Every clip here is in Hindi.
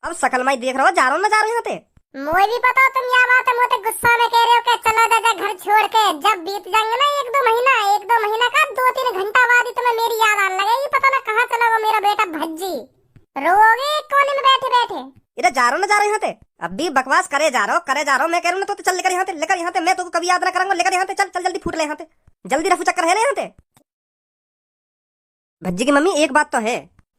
अब शकल में ही देख रहा हो, जा रहा हूँ ना जा रहे थे। मुझे भी पता हो तुम यहाँ बात मोटे गुस्सा में कह रहे हो कि चलो दादा घर छोड़ के। जब बीत जाएंगे ना एक दो महीना का 2-3 घंटा बाद ही तुम्हें मेरी याद आने लगेगी। पता ना कहाँ चला वो मेरा बेटा भज्जी। रोगे एक कोने में बैठे बैठे। इधर जा रहा हूँ ना जा रहे हैं थे। अब भी बकवास करे जा रहा हूँ मैं कह रहा हूँ ना तो चल लेकर यहाँ थे मैं तो कभी याद ना करूंगा। लेकर यहाँ थे, चल चल जल्दी फूट ले यहाँ थे, जल्दी रफू चक्कर है ले यहाँ थे। भज्जी की मम्मी एक बात तो है।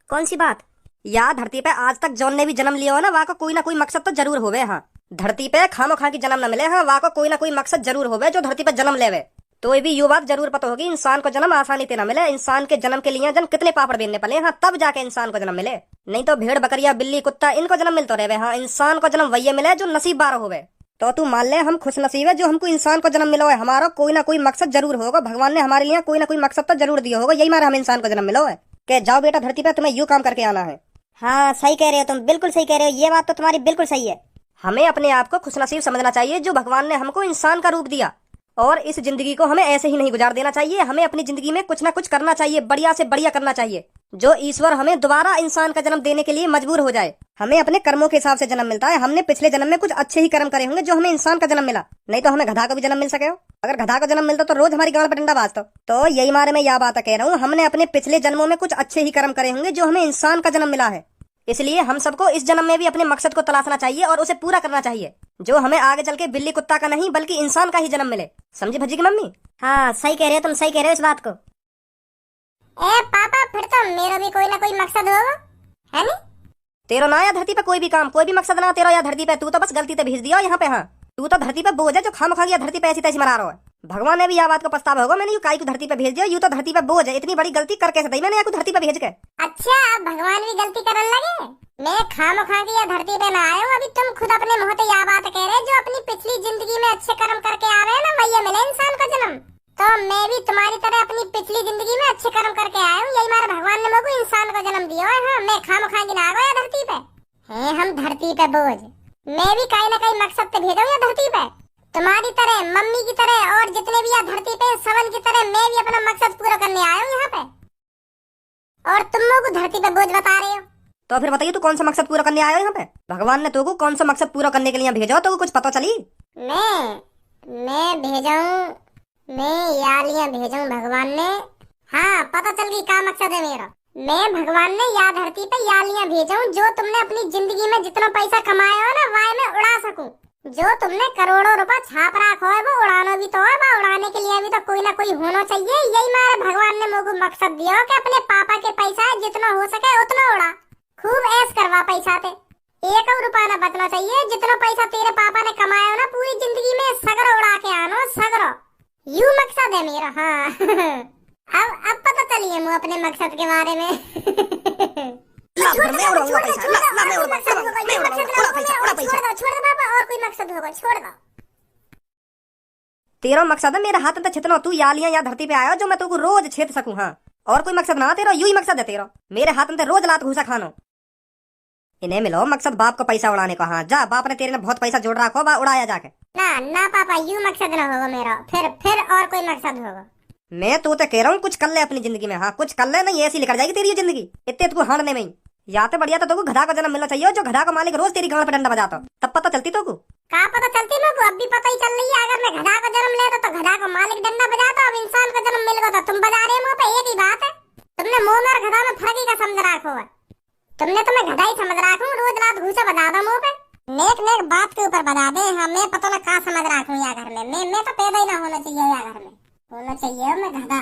कौन सी बात? या धरती पे आज तक जौन ने भी जन्म लिया हो ना, वहाँ को कोई ना कोई मकसद तो जरूर होवे। हाँ, धरती पे खामो खा की जन्म न मिले। हाँ, वहाँ को कोई ना कोई मकसद जरूर होवे जो धरती पे जन्म लेवे। तो ये भी ये बात जरूर पता होगी, इंसान को जन्म आसानी से न मिले। इंसान के जन्म के लिए जन कितने पापड़ बेलने पड़े। हाँ, तब जाके इंसान को जन्म मिले। नहीं तो भेड़ बकरिया बिल्ली कुत्ता इनको जन्म मिलते रहे। हाँ, इंसान को जन्म वही मिले जो नसीब बार होवे। तो तू मान ले हम खुश नसीब है जो हमको इंसान को जन्म मिलो है। हमारा कोई ना कोई मकसद जरूर होगा। भगवान ने हमारे लिए कोई ना कोई मकसद तो जरूर दिया होगा। यही मारे हम इंसान को जन्म मिलो है कि जाओ बेटा धरती पे तुम्हें यूं काम करके आना है। हाँ सही कह रहे हो तुम, बिल्कुल सही कह रहे हो। ये बात तो तुम्हारी बिल्कुल सही है। हमें अपने आप को खुशनसीब समझना चाहिए जो भगवान ने हमको इंसान का रूप दिया। और इस जिंदगी को हमें ऐसे ही नहीं गुजार देना चाहिए। हमें अपनी जिंदगी में कुछ ना कुछ करना चाहिए, बढ़िया से बढ़िया करना चाहिए, जो ईश्वर हमें दोबारा इंसान का जन्म देने के लिए मजबूर हो जाए। हमें अपने कर्मों के हिसाब से जन्म मिलता है। हमने पिछले जन्म में कुछ अच्छे ही कर्म करे होंगे जो हमें इंसान का जन्म मिला। नहीं तो हमें गधा को भी जन्म मिल सके हो। अगर गधा को जन्म मिलता तो रोज हमारी गांड पर डंडा बाजता। तो यही मारे मैं यह बात कह रहा हूँ, हमने अपने पिछले जन्मों में कुछ अच्छे ही कर्म करे होंगे जो हमें इंसान का जन्म मिला है। इसलिए हम सबको इस जन्म में भी अपने मकसद को तलाशना चाहिए और उसे पूरा करना चाहिए, जो हमें आगे चल के बिल्ली कुत्ता का नहीं बल्कि इंसान का ही जन्म मिले। समझी भज्जी की मम्मी? हाँ सही कह रहे हो तुम, सही कह रहे हो इस बात को। ए पापा, फिर तो मेरा भी कोई ना कोई मकसद होगा, है नहीं? तेरा ना या धरती पे कोई भी काम, कोई भी मकसद ना तेरा या धरती पे। तू तो बस गलती से भेज दिया यहाँ पे। हाँ, तू तो धरती पे बोझ है जो खाम खा गया धरती पे ऐसी तैसी मरा रहा है। भगवान ने भी यह बात को पछतावा होगा, मैंने यू काई को धरती पे भेज दिया। यू तो धरती पे बोझ है, इतनी बड़ी गलती कर कैसे दी मैंने या धरती पे भेज के। अच्छा, अब भगवान भी गलती करने लगे। मैं खाम खा के या धरती पे ना आया हूँ। अभी तुम खुद अपने मुंह से यह बात कह रहे जो अपनी पिछली जिंदगी में अच्छे कर्म करके आ रहे हैं ना, वही मिले इंसान का जन्म। तो मैं भी तुम्हारी तरह अपनी पिछली जिंदगी में अच्छे कर्म करके आया हूँ। यही मारे भगवान ने मुझको इंसान को जन्म दिया है। हाँ, मैं खाम खा के ना आ गया धरती पे। है हम धरती पे बोझ। मैं भी कहीं ना कहीं मकसद पे भेजा हूँ या धरती पे। तुम्हारी तरह, मम्मी की तरह और जितने भी या धरती पे सवन की तरह मैं भी अपना मकसद पूरा करने आया हूँ यहाँ पे। और तुम लोग धरती पे बोझ बता रहे हो। तो फिर बताइए तू कौन सा मकसद पूरा करने आया हो यहाँ पे? भगवान ने तुमको कौन सा मकसद पूरा करने के लिए भेजा हो, तो कुछ पता चली? मैं भेजा हूँ, मैं यालियां भेजा हूँ भगवान ने। हाँ, पता चल गई क्या मकसद है मेरा। मैं भगवान ने या धरती पे यालियां भेजा हूँ जो तुमने अपनी जिंदगी में जितना पैसा कमाया हो ना, वह मैं उड़ा सकूं। जो तुमने करोड़ों रुपया छाप रखा है वो उड़ाना भी तो है। वो उड़ाने के लिए भी तो कोई ना कोई होना चाहिए। यही मारे भगवान ने मुझको मकसद दिया हो कि अपने पापा के पैसा जितना हो सके उतना उड़ा, खूब ऐश करवा पैसा थे। एक और रुपया ना बचना चाहिए। जितना पैसा तेरे पापा ने कमाया हो ना पूरी जिंदगी में, सगरो उड़ा के आनो, सगरो। यू मकसद है मेरा। हाँ अब पता चलिए मुझे अपने मकसद के बारे में। तेरा मकसद है मेरे हाथ में छितना तू यालियां या धरती पे आया जो मैं तुमको रोज छेद सकूं। हाँ, और कोई मकसद ना तेरा, यू ही मकसद है तेरा। मेरे हाथ में रोज लात घूसा खानो। इन्हें मिलो मकसद बाप को पैसा उड़ाने का। हाँ, जा बाप ने तेरे ने बहुत पैसा जोड़ रखा हो, उड़ाया जाके। ना पापा, यू मकसद ना होगा मेरा। फिर और कोई मकसद होगा। मैं तो कह रहा हूँ कुछ कर ले अपनी जिंदगी में। हाँ, कुछ कर ले, नहीं ऐसी निकल जाएगी तेरी जिंदगी इतने तुमको हारने में ही। या तो बढ़िया तो तुमको गधा का जन्म मिलना चाहिए जो गधा का मालिक रोज तेरी गांड पर डंडा बजाता, तब पता चलती तुमको। क्या पता चलती मुझको? अब भी पता ही चल रही है। अगर मैं गधा का जन्म लेता तो गधा का मालिक डंडा बजाता, अब इंसान का जन्म मिल गया तो तुम बजा रहे मुंह पे। एक ही बात है। तुमने मुंह में और गधा में फर्क ही का समझ रखो है। तुमने तो मैं गधा ही समझ रखूं, रोज रात घूसा बजा दो मुंह पे। नेक बात के ऊपर बजा दे। हाँ, मैं पता ना क्या समझ रखूं या घर में। मैं तो पैदा ही ना होना चाहिए या घर में होना चाहिए मैं गधा।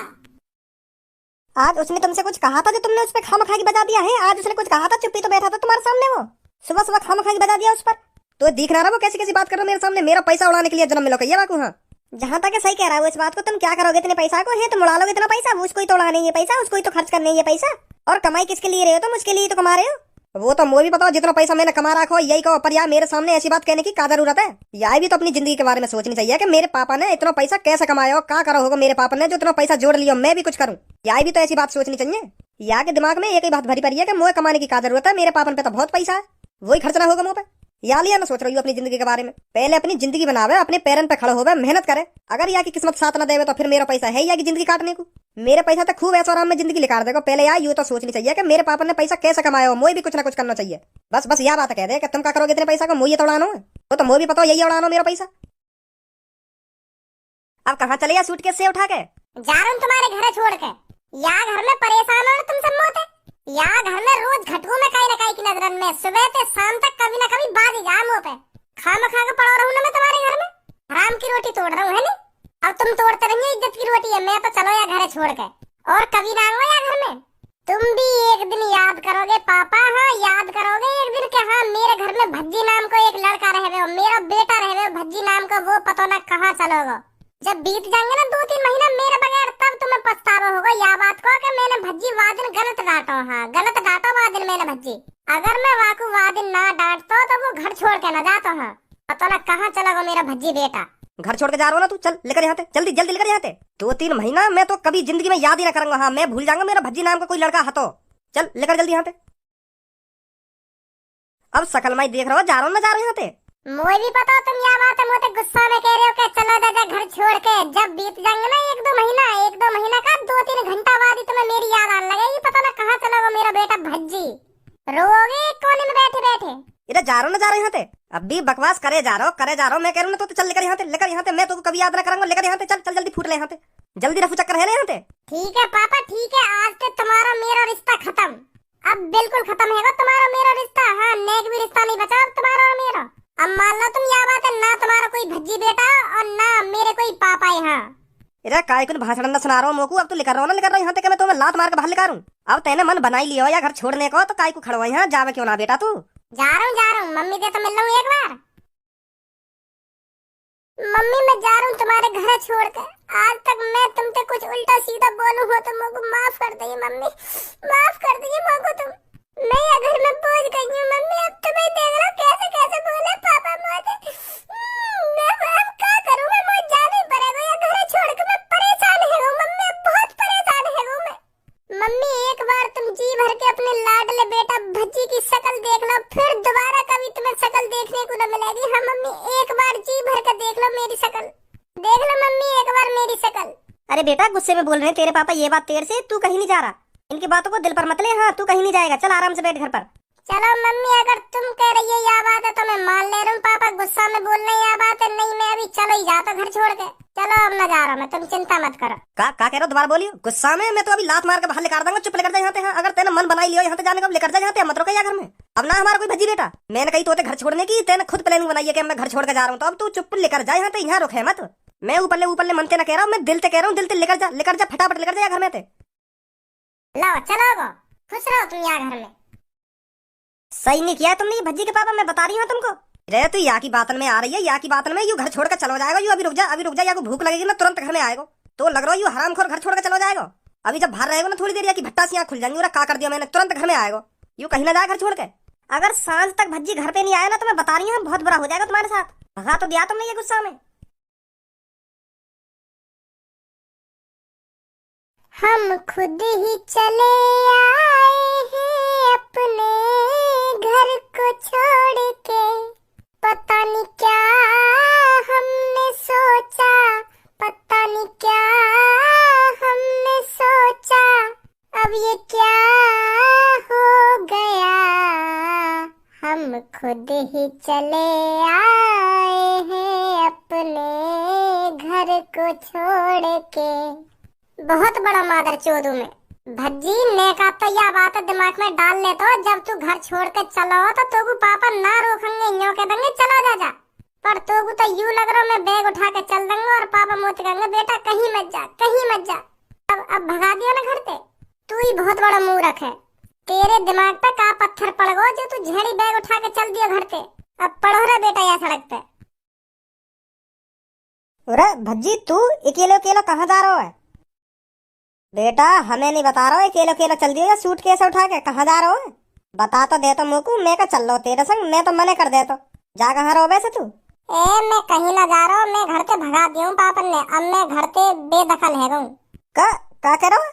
आज उसने तुमसे कुछ कहा था जो तुमने उस पर खामखा की बजा दिया है? आज उसने कुछ कहा था, चुप्पी तो बैठा था तुम्हारे सामने, वो सुबह सुबह खामखा की बजा दिया उस पर। तो दिख रहा वो कैसी कैसी बात कर रहा मेरे सामने। मेरा पैसा उड़ाने के लिए जन्म मिलो ये बाकू। हाँ, जहाँ तक सही कह रहा है वो इस बात को। तुम क्या करोगे इतने पैसा को? है तुम उड़ा लोगे इतना पैसा? उसको ही तो उड़ाने ये पैसा, उसको ही तो खर्च करने ये पैसा। और कमाई किसके लिए रहे हो तुम? उसके लिए तो कमा रहे हो। वो तो मुझे भी पता जितना पैसा मैंने कमा रखा हो यही कहो, पर यार मेरे सामने ऐसी बात कहने की क्या जरूरत है? यार भी तो अपनी जिंदगी के बारे में सोचनी चाहिए कि मेरे पापा ने इतना पैसा कैसे कमाया हो, क्या करा होगा मेरे पापा ने जो इतना पैसा जोड़ लिया, मैं भी कुछ करूं। यार भी तो ऐसी बात सोचनी चाहिए। यार के दिमाग में एक ही बात भरी पड़ी है कि मुझे कमाने की क्या जरूरत है, मेरे पापा पे तो बहुत पैसा है, वही खर्चना होगा मुझ पे। या लिया ना सोच रही हूँ अपनी जिंदगी के बारे में। पहले अपनी जिंदगी बनावे, अपने पैरन पे खड़ा होवे, मेहनत करे। अगर या की किस्मत साथ न देवे तो फिर मेरा पैसा है या की जिंदगी काटने को। मेरे पैसा तो खूब ऐसा आराम में जिंदगी निकाल देगा। पहले यार यूं तो सोचनी चाहिए कि मेरे पापा ने पैसा कैसे कमाया हो, मोई भी कुछ ना कुछ करना चाहिए। बस बस यह बात कह दे कि तुम क्या करोगे इतने पैसा को, मोई ये तो उड़ानो है। वो तो मोई भी पता हो यही उड़ानो मेरा पैसा। अब कहाँ चले या सूटकेस से उठा के? जा रहा हूँ तुम्हारे घर छोड़ के। या घर में परेशान हो तुम सब मोते। या घर में रोज घटू में कहीं ना कहीं की नजरन में सुबह से शाम तक कभी ना कभी बाज ही जा मुंह पे। खाम खा के पड़ा रहूं ना मैं तुम्हारे घर में। हराम की रोटी तोड़ रहा हूँ है नी। अब तुम तोड़ते रहिए इज्जत की रोटी है। मैं तो चलो या घर छोड़ के और कभी ना आऊंगा या घर में। तुम भी एक दिन याद करोगे पापा, हाँ याद करोगे एक दिन के हाँ मेरे घर में भज्जी नाम को एक लड़का रहे हो, मेरा बेटा रहे हो भज्जी नाम का, वो पता ना कहाँ चलोगे। जब बीत जाएंगे ना 2-3 महीना मेरे बगैर तब तुम्हें पछतावा होगा या बात को कि मैंने भज्जी वादिन गलत डांटो। हाँ गलत डांटो वादिन मैंने भज्जी। अगर मैं वाकू वादिन ना डांटता तो वो घर छोड़ के न जाता। हाँ पता ना कहाँ चला गो मेरा भज्जी बेटा। घर छोड़ के जा रहा हो ना तू, चल लेकर यहाँ से, जल्दी जल्दी लेकर यहाँ से। 2-3 महीना मैं तो कभी जिंदगी में याद ही ना करूंगा। हाँ मैं भूल जाऊंगा मेरा भज्जी नाम का कोई लड़का हतो। चल लेकर जल्दी यहाँ से। अब सकल मैं देख रहा हूँ, जा रहा हूँ ना जा रहा हूँ यहाँ से। मुझे भी पता तुम या बात मुझे गुस्सा में कह रहे हो कि चलो दादा घर छोड़ के। जब बीत जाएंगे ना 1-2 महीना का 2-3 घंटा बाद ही तुम्हें मेरी याद आने लगेगी। पता ना कहाँ चला गो मेरा बेटा भज्जी। रोगे एक कोने में बैठे बैठे। इधर जा रहा हूँ ना जा रहा हूँ यहाँ से। अब भी बकवास करे जा रहा हूँ मैं कह रहा हूँ ना तो चल लेकर यहाँ से, लेकर यहाँ से। मैं तो कभी याद ना करूंगा, लेकर यहाँ से चल चल जल्दी फूट ले यहाँ से, जल्दी रफू चक्कर है ले यहाँ से। ठीक है पापा ठीक है, आज से तुम्हारा मेरा रिश्ता खत्म। अब बिल्कुल खत्म है तुम्हारा मेरा रिश्ता। हाँ नेक भी रिश्ता नहीं बचा अब तुम्हारा और मेरा। अब मान लो तुम या बात है ना तुम्हारा कोई भज्जी बेटा और ना मेरे कोई पापा है। हाँ इधर काय कुछ भाषण ना सुना रहा हूँ मोकू। अब तू लेकर रहा हूँ ना लेकर रहा हूँ यहाँ से, मैं तुम्हें लात मार के बाहर लेकर हूँ। अब तेने मन बनाई लियो या घर छोड़ने को तो काय को खड़वा यहाँ जावे क्यों ना बेटा तू। जा रहा हूँ मम्मी से तो मिल रहा हूँ एक बार। मम्मी मैं जा रहा हूँ तुम्हारे घर छोड़ के। आज तक मैं तुमसे कुछ उल्टा सीधा बोलूँ हो तो मुझको माफ कर दीजिए मम्मी, माफ कर दीजिए मुझको तुम। मैं घर में पहुंच गई हूँ मम्मी। अब तुम्हें देख लो कैसे कैसे बोले पापा मुझे। मैं अब क्या करूँ, मैं मुझे जाना ही पड़ेगा या घर छोड़ के। मैं परेशान है मम्मी, बहुत परेशान है मैं। मम्मी एक बार तुम जी भर के अपने लाडले बेटा भज्जी की शक्ल देख लो, फिर दोबारा कभी तुम्हें शक्ल देखने को न मिलेगी। हाँ मम्मी एक बार जी भर के देख लो मेरी शक्ल, देख लो मम्मी एक बार मेरी शक्ल। अरे बेटा गुस्से में बोल रहे हैं तेरे पापा ये बात तेरे से, तू कहीं नहीं जा रहा। इनकी बातों को दिल पर मत ले। हाँ तू कहीं नहीं जाएगा, चल आराम से बैठ घर पर। चलो मम्मी अगर तुम कह रही है या बात है तो मैं मान ले रहा हूँ। पापा गुस्सा में बोल रहे हैं या बात है, नहीं मैं अभी चलो ही जाता घर छोड़ के। चलो अब मैं जा रहा हूँ, तुम चिंता मत करो। का कह रहे हो दोबारा बोलियो। गुस्सा में मैं तो अभी लात मार के बाहर लेकर दूंगा, चुप लेकर जा यहाँ से। हाँ अगर तेने मन बनाई लियो यहाँ से जाने का लेकर जा यहाँ से, मत रोके या घर में। अब ना हमारा कोई भज्जी बेटा, मैंने कही तो घर छोड़ने की, तेने खुद प्लानिंग बनाई है कि मैं घर छोड़ के जा रहा हूँ। तो अब तू चुप लेकर जा यहाँ से, यहाँ रुके मत। मैं ऊपर ले मनते ना कह रहा हूँ, मैं दिल से कह रहा हूँ, दिल से लेकर जा फटाफट लेकर जा घर में थे। लो चलो गो, खुश रहो तुम यहाँ घर में। सही नहीं किया तुमने ये भज्जी के पापा, मैं बता रही हूँ तुमको। रे तू यहाँ की बातन में आ रही है, यहाँ की बातन में यू घर छोड़ कर चलो जाएगा। यू अभी रुक जा या को भूख लगेगी ना तुरंत घर में आएगा। तो लग रहा है यू हरामखोर घर छोड़ कर चलो जाएगा। अभी जब बाहर रहेगा ना थोड़ी देर या की भट्टा से यहाँ खुल जाएंगी। का कर दिया मैंने, तुरंत घर में आएगा। यू कहीं ना जाए घर छोड़ के। अगर सांझ तक भज्जी घर पे नहीं आया ना तो मैं बता रही हूँ बहुत बुरा हो जाएगा तुम्हारे साथ। भगा तो दिया तुमने ये गुस्सा में। हम खुद ही चले आए हैं अपने घर को छोड़ के। पता नहीं क्या हमने सोचा, पता नहीं क्या हमने सोचा। अब ये क्या हो गया, हम खुद ही चले आए हैं अपने घर को छोड़ के। बहुत बड़ा मादर चोदू में भज्जी ने का तो या बात दिमाग में डाल ले तो जब तू घर छोड़ के चलो तो तोगु पापा ना रोकेंगे, यूं कह देंगे चलो जा। पर तोगु तो यूं लग रहा मैं बैग उठा के चल देंगे और पापा मोत कहेंगे बेटा कहीं मत जा, कहीं मत जा। अब भगा दिया ना घर से। तू ही बहुत बड़ा मुंह रखे, तेरे दिमाग पे का पत्थर पड़ गो जो तू झेड़ी बैग उठा के चल दिया घर से। अब पढ़ो रे बेटा यहाँ सड़क पे। अरे भज्जी तू अकेले कहाँ जा रहा है बेटा? हमें नहीं बता रहा है अकेले चल दियो या सूट कैसे उठा के कहाँ जा रहा है? बता तो दे तो मुझको, मैं का चल रहा हूँ तेरे संग, मैं तो मने कर दे तो। जा कहाँ रहो वैसे तू? मैं कहीं ना जा रहा हूँ, मैं घर से भगा दिया हूँ पापन ने। अब मैं घर से बेदखल है गूँ। का कह रहा हूँ?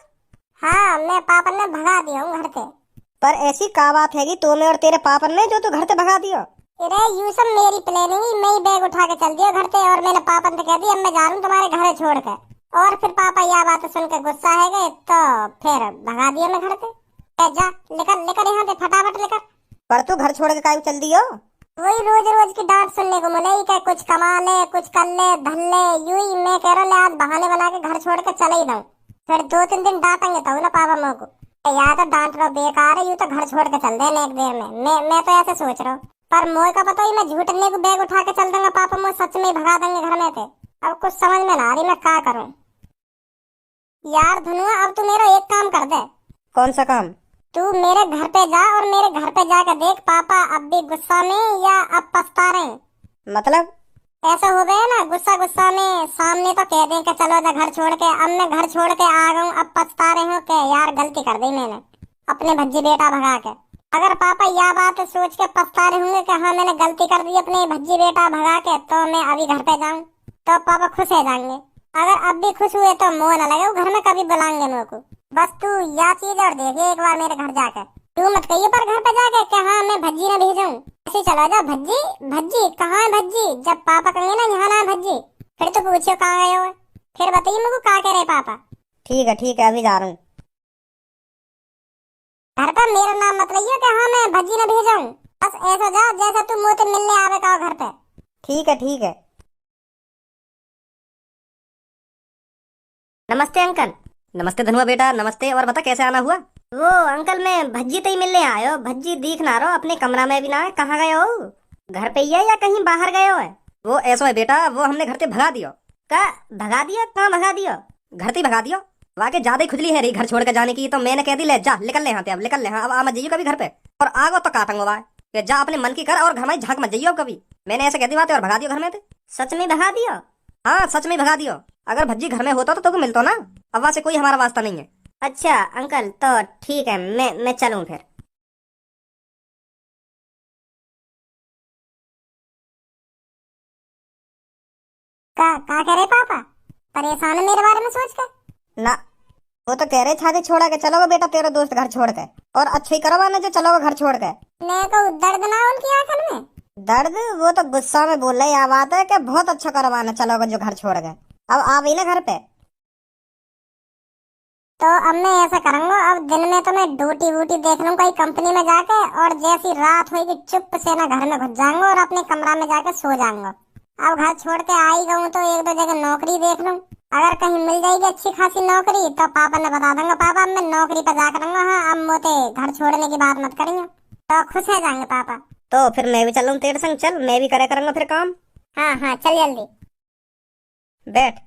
हाँ मैं पापन ने भगा दिया हूँ घर से। पर ऐसी का बात है कि तुम्हें और तेरे पापन ने जो तू घर से भगा दियो? अरे यू सब मेरी प्लानिंग ही, मैं ही बैग उठा के चल दिया घर से और मैंने पापन से कह दिया अब मैं जा रहा हूँ तुम्हारे घर छोड़ के। और फिर पापा यह बात सुन के गुस्सा है गए तो फिर भगा दिया मैं घर से। जा लेकर लेकर यहाँ से फटाफट लेकर। पर तू घर छोड़ के काहे चल दियो? वही रोज रोज की डांट सुनने को मिले कि कुछ कमा ले, कुछ कर ले, धन ले। यूं ही मैं कह रहा ले आज बहाने बना के घर छोड़ के चले ही जाऊं। फिर 2-3 दिन डांटेंगे तो ना पापा मेरे को। या तो डांट रहा बेकार है, यूं तो घर छोड़ के चल देना एक देर में। मैं तो ऐसे सोच रहा हूँ, पर मोह का पता ही मैं झूठने को बैग उठा के चल दूंगा। पापा मोह सच में ही भगा देंगे घर में थे। अब कुछ समझ में ना आ रही मैं क्या करूँ। यार धनुआ अब तू मेरा एक काम कर दे। कौन सा काम? तू मेरे घर पे जा और मेरे घर पे जाकर देख पापा अब भी गुस्सा में या अब पछता रहे हैं। मतलब? ऐसा हो गया ना, गुस्सा गुस्सा में सामने तो कह दें कि चलो जा घर छोड़ के। अब मैं घर छोड़ के आ गया हूँ, अब पछता रहे हो कि यार गलती कर दी मैंने अपने भज्जी बेटा भगा के। अगर पापा यह बात सोच के पछता रहे होंगे कि हाँ मैंने गलती कर दी अपने भज्जी बेटा भगा के, तो मैं अभी घर पे जाऊँ तो पापा खुश हो जाएंगे। अगर अब भी खुश हुए तो मोह न लगे, वो घर में कभी बुलाएंगे मेरे को। बस तू यह चीज और देखिए एक बार मेरे घर जाकर। तू मत कहिए पर घर पे जाके कि हाँ मैं भज्जी न भेजूं। ऐसे चला जा भज्जी भज्जी कहाँ है भज्जी। जब पापा कहेंगे ना यहाँ ना भज्जी, फिर तो पूछियो कहाँ गए हो। फिर बताइए मेरे को क्या कह रहे पापा। ठीक है अभी जा रहा हूँ। घर पर मेरा नाम मत लियो कि हाँ मैं भज्जी न भेजाऊं। बस ऐसा जा जैसा तू मुझसे मिलने आवे का घर पे। ठीक है। नमस्ते अंकल। नमस्ते धनुआ बेटा, नमस्ते। और बता कैसे आना हुआ? वो अंकल मैं भज्जी तई मिलने आयो। भज्जी दिख ना रहो, अपने कमरा में भी ना है। कहाँ गए हो? घर पे ही है या कहीं बाहर गए हो? वो ऐसा है बेटा, वो हमने घर से भगा दियो। का भगा दिया? कहाँ भगा दियो? घर से भगा दियो। वाकई ज्यादा ही खुजली है रही घर छोड़ के जाने की, तो मैंने कह दी ले जा निकल ले यहाँ से, अब निकल ले। हाँ अब आ मत जाइयो कभी घर पे, और आगो तो काटूंगा वाह कि जा अपने मन की कर और घर में झांक मत जाइयो कभी। मैंने ऐसे कह दी बात और भगा दियो घर में थे। सच में भगा दियो? हाँ सच में भगा दियो। अगर भज्जी घर में होता तो तुमको मिलतो ना। अब वहाँ से कोई हमारा वास्ता नहीं है। अच्छा अंकल तो ठीक है, मैं चलूँ फिर। का कह रहे पापा? परेशान है मेरे बारे में सोच कर? ना, वो तो कह रहे छाते छोड़ा के चलोगे बेटा तेरा दोस्त घर छोड़ के, और अच्छे ही करो ना जो चलोगे घर छोड़ के। मैं को दर्द ना उनकी आंखों में? दर्द? वो तो गुस्सा में बोल रही यह बात है कि बहुत अच्छा करवाना चलोगे जो घर छोड़ गए। अब आ गई ना घर पे। तो अब मैं ऐसा करूंगा, अब दिन में तो मैं ड्यूटी वूटी देख लूँ कोई कंपनी में जाके, और जैसी रात होगी चुप से ना घर में घुस जाऊंगा और अपने कमरा में जाके सो जाऊंगा। अब घर छोड़ के आ ही गऊँ तो 1-2 जगह नौकरी देख लूँ। अगर कहीं मिल जाएगी अच्छी खासी नौकरी तो पापा ने बता दूंगा पापा अब मैं नौकरी पे जा करूंगा। हाँ अब मोते घर छोड़ने की बात मत करिए, तो खुश हो जाएंगे पापा। तो फिर मैं भी चलूँ तेरे संग? चल मैं भी करे करूंगा फिर काम। हाँ चल जल्दी बैठ।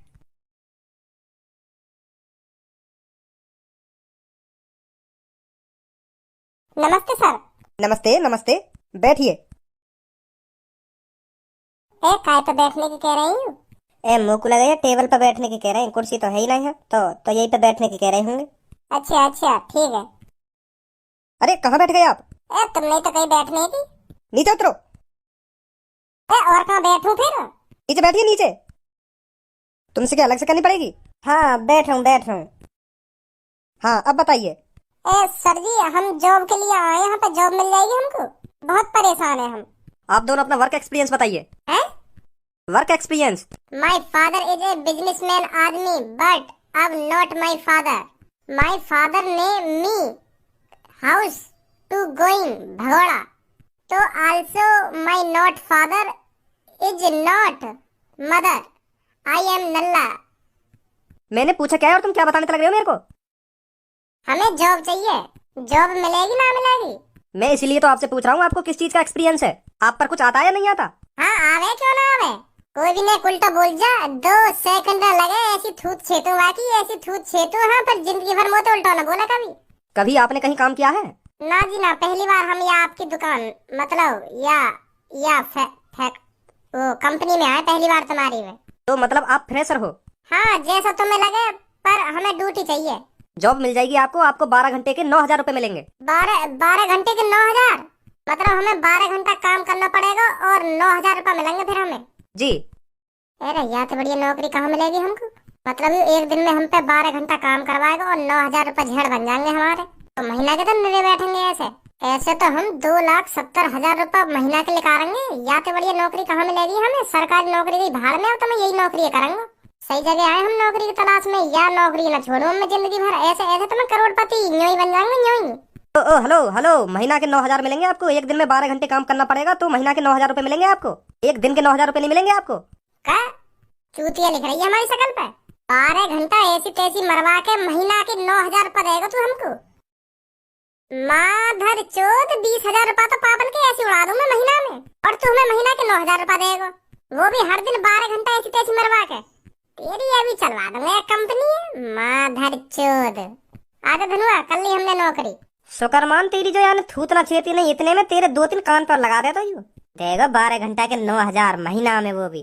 नमस्ते सर। नमस्ते बैठिए। काय पे बैठने की कह रही हूँ? मुंह को लगा टेबल पर बैठने की कह रहे हैं, कुर्सी तो है ही नहीं है, तो यही पे बैठने की कह रहे होंगे। अच्छा ठीक है। अरे कहाँ बैठ गए आप? तुम नहीं तो कहीं बैठने की? नीचे उतरो। और कहाँ बैठूं फिर? नीचे बैठिए नीचे। तुमसे क्या अलग से करनी पड़ेगी? हाँ बैठ रहा हूँ। हाँ अब बताइए। सर जी हम जॉब के लिए आए, यहाँ पे जॉब मिल जाएगी हमको? बहुत परेशान है हम। आप दोनों अपना वर्क एक्सपीरियंस बताइए। Work experience? My father is a businessman आदमी, बट अब not my father. My father ने मी हाउस टू गोइंग भगोड़ा, तो also my not father is not mother. I am नल्ला। मैंने पूछा क्या है और तुम क्या बताने लग रहे हो मेरे को? हमें जॉब चाहिए। जॉब मिलेगी ना मिलेगी? मैं इसीलिए तो आपसे पूछ रहा हूँ आपको किस चीज का एक्सपीरियंस है। आप पर कुछ आता है या नहीं आता? हाँ आवे क्यों ना आवे, कोई भी नहीं उल्टा बोल जा। 2 सेकंड लगे ऐसी थूत छेतू बाकी ऐसी थूत छेतू। हाँ पर जिंदगी भर मोते उल्टा ना बोला कभी आपने कहीं काम किया है? ना जी ना, पहली बार हम या आपकी दुकान मतलब या वो कंपनी में आए पहली बार तुम्हारी में। तो मतलब आप फ्रेशर हो? हाँ जैसा तुम्हें लगे, पर हमें ड्यूटी चाहिए। जॉब मिल जाएगी आपको 12 घंटे के 9,000 रुपए मिलेंगे। 12 घंटे के 9,000? मतलब हमें 12 घंटा काम करना पड़ेगा और 9,000 रुपए मिलेंगे फिर हमें? जी। अरे यार तो बढ़िया नौकरी कहाँ मिलेगी हमको? मतलब एक दिन में हम पे 12 घंटा काम करवाएगा और 9,000 रुपए झेड़ बन जाएंगे हमारे, तो महीना के तो निरे बैठेंगे। ऐसे तो हम 2,70,000 रुपए महीना के निकालेंगे। या तो बढ़िया नौकरी कहाँ मिलेगी हमें? सरकारी नौकरी की भाड़ में, तो मैं यही नौकरी करूंगा। सही जगह आए हम नौकरी की तलाश में। यार नौकरी ना छोड़ूं मैं जिंदगी भर। ऐसे ऐसे तो मैं करोड़पति यूं ही बन जाऊंगी यूं ही। ओ हेलो हेलो, महीना के 9,000 मिलेंगे आपको। एक दिन में 12 घंटे काम करना पड़ेगा तो महीना के 9,000 रुपए मिलेंगे आपको। एक दिन के 9,000 रुपए नहीं मिलेंगे आपको। का चूतिया लिख रही है हमारी शकल पे। 12 घंटा ऐसी तैसी मरवा के महीना के 9,000 रुपए देगा तू हमको। माधर चोद 20,000 रुपया तो पापन के ऐसी उड़ा दूं मैं महीना में, और तू हमें महीना के 9,000 रुपया देगा, वो भी हर दिन 12 घंटा ऐसी तैसी मरवा के। तेरी अभी चलवा दूंगा एक कंपनी। माधर चोद आजा धनुआ, कर ली हमने नौकरी। शुक्रमान तेरी जो यानी थूतना छेती नहीं, इतने में तेरे 2-3 कान पर लगा देता यू। देगा 12 घंटा के 9,000 महीना में, वो भी